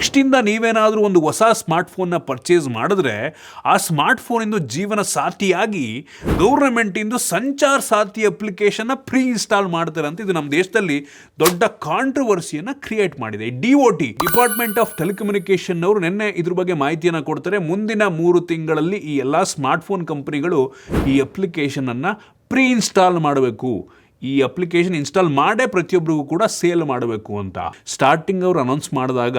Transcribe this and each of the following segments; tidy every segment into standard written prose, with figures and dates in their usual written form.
ನೆಕ್ಸ್ಟಿಂದ ನೀವೇನಾದರೂ ಒಂದು ಹೊಸ ಸ್ಮಾರ್ಟ್ಫೋನ್ನ ಪರ್ಚೇಸ್ ಮಾಡಿದ್ರೆ ಆ ಸ್ಮಾರ್ಟ್ಫೋನಿಂದು ಜೀವನ ಸಾಥಿಯಾಗಿ ಗೌರ್ಮೆಂಟಿಂದು ಸಂಚಾರ್ ಸಾಥಿ ಅಪ್ಲಿಕೇಶನ್ನ ಪ್ರೀ ಇನ್ಸ್ಟಾಲ್ ಮಾಡ್ತಾರೆ ಅಂತ ಇದು ನಮ್ಮ ದೇಶದಲ್ಲಿ ದೊಡ್ಡ ಕಾಂಟ್ರವರ್ಸಿಯನ್ನು ಕ್ರಿಯೇಟ್ ಮಾಡಿದೆ. DOT ಡಿಪಾರ್ಟ್ಮೆಂಟ್ ಆಫ್ ಟೆಲಿಕಮ್ಯುನಿಕೇಷನ್ ಅವರು ನಿನ್ನೆ ಇದ್ರ ಬಗ್ಗೆ ಮಾಹಿತಿಯನ್ನು ಕೊಡ್ತಾರೆ. ಮುಂದಿನ 3 ತಿಂಗಳಲ್ಲಿ ಈ ಎಲ್ಲ ಸ್ಮಾರ್ಟ್ಫೋನ್ ಕಂಪನಿಗಳು ಈ ಅಪ್ಲಿಕೇಶನನ್ನು ಪ್ರೀ ಇನ್ಸ್ಟಾಲ್ ಮಾಡಬೇಕು. ಈ ಅಪ್ಲಿಕೇಶನ್ ಇನ್ಸ್ಟಾಲ್ ಮಾಡೇ ಪ್ರತಿಯೊಬ್ಬರಿಗೂ ಕೂಡ ಸೇಲ್ ಮಾಡಬೇಕು ಅಂತ ಸ್ಟಾರ್ಟಿಂಗ್ ಅವರು ಅನೌನ್ಸ್ ಮಾಡಿದಾಗ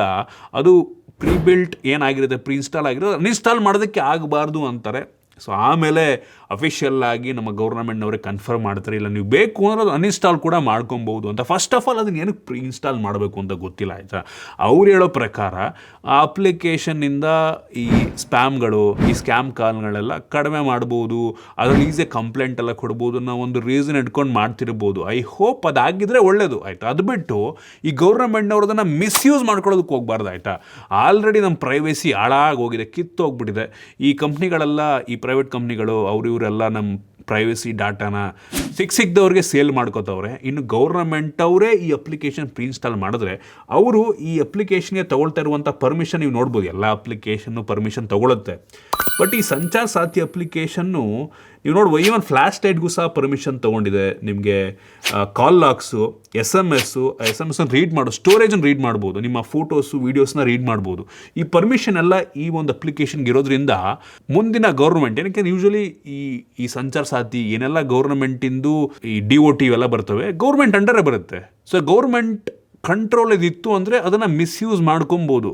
ಅದು ಪ್ರೀ ಬಿಲ್ಟ್ ಏನಾಗಿರುತ್ತೆ, ಪ್ರೀ ಇನ್ಸ್ಟಾಲ್ ಆಗಿರೋದು ಅನ್ಇನ್ಸ್ಟಾಲ್ ಮಾಡೋದಕ್ಕೆ ಆಗಬಾರ್ದು ಅಂತಾರೆ. ಸೊ ಆಮೇಲೆ ಅಫಿಷಿಯಲ್ ಆಗಿ ನಮ್ಮ ಗೌರ್ಮೆಂಟ್ನವರೇ ಕನ್ಫರ್ಮ್ ಮಾಡ್ತಾರೆ, ಇಲ್ಲ ನೀವು ಬೇಕು ಅಂದರೆ ಅದು ಅನ್ಇನ್ಸ್ಟಾಲ್ ಕೂಡ ಮಾಡ್ಕೊಬೋದು ಅಂತ. ಫಸ್ಟ್ ಆಫ್ ಆಲ್ ಅದನ್ನು ಏನಕ್ಕೆ ಪ್ರೀ ಇನ್ಸ್ಟಾಲ್ ಮಾಡಬೇಕು ಅಂತ ಗೊತ್ತಿಲ್ಲ, ಆಯಿತಾ. ಅವ್ರು ಹೇಳೋ ಪ್ರಕಾರ ಆ ಅಪ್ಲಿಕೇಶನ್ನಿಂದ ಈ ಸ್ಪ್ಯಾಮ್ಗಳು, ಈ ಸ್ಕ್ಯಾಮ್ ಕಾಲ್ಗಳೆಲ್ಲ ಕಡಿಮೆ ಮಾಡ್ಬೋದು, ಅದರಲ್ಲಿ ಈಸಿಯಾಗಿ ಕಂಪ್ಲೇಂಟ್ ಎಲ್ಲ ಕೊಡ್ಬೋದು ಅನ್ನೋ ಒಂದು ರೀಸನ್ ಇಟ್ಕೊಂಡು ಮಾಡ್ತಿರ್ಬೋದು. ಐ ಹೋಪ್ ಅದಾಗಿದ್ದರೆ ಒಳ್ಳೆಯದು, ಆಯಿತಾ. ಅದು ಬಿಟ್ಟು ಈ ಗೌರ್ಮೆಂಟ್ನವ್ರದನ್ನು ಮಿಸ್ಯೂಸ್ ಮಾಡ್ಕೊಳ್ಳೋದಕ್ಕೆ ಹೋಗ್ಬಾರ್ದು, ಆಯಿತಾ. ಆಲ್ರೆಡಿ ನಮ್ಮ ಪ್ರೈವೇಸಿ ಹಾಳಾಗೋಗಿದೆ, ಕಿತ್ತೋಗ್ಬಿಟ್ಟಿದೆ. ಈ ಕಂಪ್ನಿಗಳೆಲ್ಲ, ಈ ಪ್ರೈವೇಟ್ ಕಂಪ್ನಿಗಳು ಇವರೆಲ್ಲ ನಮ್ಮ ಪ್ರೈವೇಸಿ ಡಾಟಾನ ಸಿಕ್ಕಿದವ್ರಿಗೆ ಸೇಲ್ ಮಾಡ್ಕೋತವ್ರೆ. ಇನ್ನು ಗೌರ್ಮೆಂಟ್ ಅವರೇ ಈ ಅಪ್ಲಿಕೇಶನ್ ಪ್ರೀ ಇನ್ಸ್ಟಾಲ್ ಮಾಡಿದ್ರೆ ಅವರು ಈ ಅಪ್ಲಿಕೇಶನ್ಗೆ ತಗೊಳ್ತಾ ಇರುವಂಥ ಪರ್ಮಿಷನ್ ನೀವು ನೋಡ್ಬೋದು, ಎಲ್ಲ ಅಪ್ಲಿಕೇಶನ್ನು ಪರ್ಮಿಷನ್ ತಗೊಳುತ್ತೆ. ಬಟ್ ಈ ಸಂಚಾರ್ ಸಾಥಿ ಅಪ್ಲಿಕೇಶನ್ನು ನೀವು ನೋಡ್ಬೋದು, ಈವನ್ ಫ್ಲ್ಯಾಶ್ ಲೈಟ್ಗೂ ಸಹ ಪರ್ಮಿಷನ್ ತೊಗೊಂಡಿದೆ. ನಿಮಗೆ ಕಾಲ್ ಲಾಕ್ಸು, ಎಸ್ ಎಮ್ ಎಸ್ಸನ್ನು ರೀಡ್ ಮಾಡೋ, ಸ್ಟೋರೇಜನ್ನು ರೀಡ್ ಮಾಡ್ಬೋದು, ನಿಮ್ಮ ಫೋಟೋಸು ವೀಡಿಯೋಸ್ನ ರೀಡ್ ಮಾಡ್ಬೋದು. ಈ ಪರ್ಮಿಷನ್ ಎಲ್ಲ ಈ ಒಂದು ಅಪ್ಲಿಕೇಶನ್ಗೆ ಇರೋದ್ರಿಂದ ಮುಂದಿನ ಗೌರ್ಮೆಂಟ್, ಏನಕ್ಕೆ ಯೂಶ್ವಲಿ ಈ ಸಂಚಾರ್ ಸಾಥಿ ಏನೆಲ್ಲ ಗೌರ್ಮೆಂಟಿಂದು ಈ DOT ಇವೆಲ್ಲ ಬರ್ತವೆ, ಗೌರ್ಮೆಂಟ್ ಅಂಡರೇ ಬರುತ್ತೆ. ಸೊ ಗೌರ್ಮೆಂಟ್ ಕಂಟ್ರೋಲ್ ಇದಿತ್ತು ಅಂದರೆ ಅದನ್ನು ಮಿಸ್ಯೂಸ್ ಮಾಡ್ಕೊಬೋದು.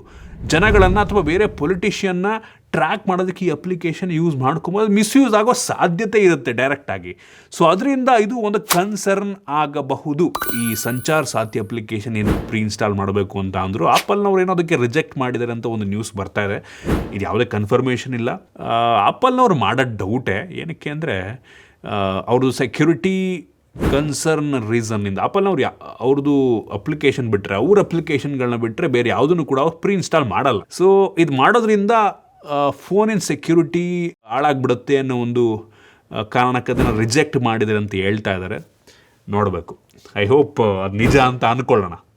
ಜನಗಳನ್ನು ಅಥವಾ ಬೇರೆ ಪೊಲಿಟಿಷಿಯನ್ನ ಟ್ರ್ಯಾಕ್ ಮಾಡೋದಕ್ಕೆ ಈ ಅಪ್ಲಿಕೇಶನ್ ಯೂಸ್ ಮಾಡ್ಕೊಬೋದು. ಮಿಸ್ಯೂಸ್ ಆಗೋ ಸಾಧ್ಯತೆ ಇರುತ್ತೆ ಡೈರೆಕ್ಟಾಗಿ. ಸೊ ಅದರಿಂದ ಇದು ಒಂದು ಕನ್ಸರ್ನ್ ಆಗಬಹುದು. ಈ ಸಂಚಾರ್ ಸಾಥಿ ಅಪ್ಲಿಕೇಶನ್ ಏನು ಪ್ರೀ ಇನ್ಸ್ಟಾಲ್ ಮಾಡಬೇಕು ಅಂತ ಅಂದರು. ಆಪಲ್ನವ್ರು ಏನೋ ಅದಕ್ಕೆ ರಿಜೆಕ್ಟ್ ಮಾಡಿದ್ದಾರೆ ಅಂತ ಒಂದು ನ್ಯೂಸ್ ಬರ್ತಾ ಇದೆ. ಇದು ಯಾವುದೇ ಕನ್ಫರ್ಮೇಷನ್ ಇಲ್ಲ. ಆಪಲ್ನವ್ರು ಮಾಡೋ ಡೌಟೇ, ಏನಕ್ಕೆ ಅಂದರೆ ಅವ್ರದ್ದು ಸೆಕ್ಯೂರಿಟಿ ಕನ್ಸರ್ನ್ ರೀಸನ್ನಿಂದ ಆಪಲ್ನವ್ರು ಅವ್ರದ್ದು ಅಪ್ಲಿಕೇಶನ್ ಬಿಟ್ಟರೆ, ಅವ್ರ ಅಪ್ಲಿಕೇಶನ್ಗಳನ್ನ ಬಿಟ್ಟರೆ ಬೇರೆ ಯಾವುದನ್ನು ಕೂಡ ಅವ್ರು ಪ್ರೀ ಇನ್ಸ್ಟಾಲ್ ಮಾಡಲ್ಲ. ಸೊ ಇದು ಮಾಡೋದ್ರಿಂದ ಫೋನಿನ ಸೆಕ್ಯೂರಿಟಿ ಹಾಳಾಗ್ಬಿಡುತ್ತೆ ಅನ್ನೋ ಒಂದು ಕಾರಣಕ್ಕೆ ಅದನ್ನು ರಿಜೆಕ್ಟ್ ಮಾಡಿದ್ದಾರೆ ಅಂತ ಹೇಳ್ತಾ ಇದ್ದಾರೆ. ನೋಡಬೇಕು. ಐ ಹೋಪ್ ಅದು ನಿಜ ಅಂತ ಅಂದ್ಕೊಳ್ಳೋಣ.